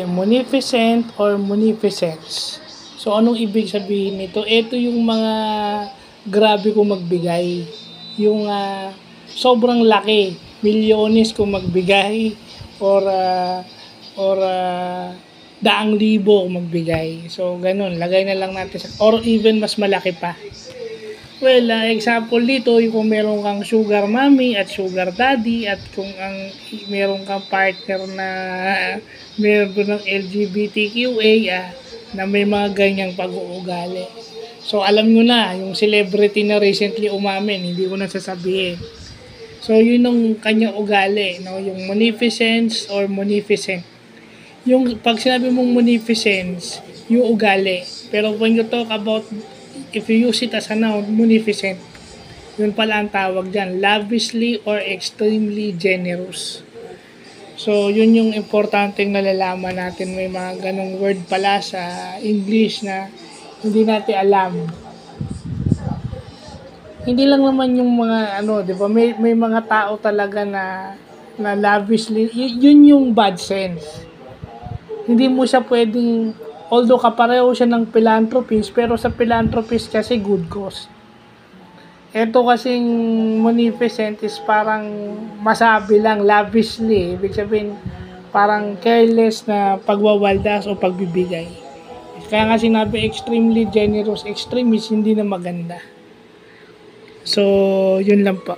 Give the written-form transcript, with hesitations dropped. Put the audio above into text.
Munificent or munificence. So, anong ibig sabihin nito? Ito yung mga grabe kong magbigay. Yung sobrang laki, milyones kung magbigay or daang libo kung magbigay. So, ganun. Lagay na lang natin or even mas malaki pa. Well, example dito, kung meron kang sugar mommy at sugar daddy at kung meron kang partner na meron ng LGBTQA na may mga ganyang pag-uugali. So, alam nyo na, yung celebrity na recently umamin, hindi ko na sasabihin. So, yun yung kanyang ugali, no? Yung munificence or munificent. Yung pag sinabi mong munificence, yung ugali. Pero when you talk about, if you use it as a noun, munificent, yun pala ang tawag dyan, lavishly or extremely generous. So, yun yung importanteng nalalaman natin. May mga ganong word pala sa English na hindi natin alam. Hindi lang naman yung mga di ba? May mga tao talaga na lavishly, yun yung bad sense. Hindi mo siya pwedeng, although kapareho siya ng philanthropist, pero sa philanthropist kasi good cause. Ito kasing munificent is parang masabi lang, lavishly. Ibig sabihin, parang careless na pagwawaldas o pagbibigay. Kaya nga sinabi, extremely generous. Extreme is hindi na maganda. So, yun lang po.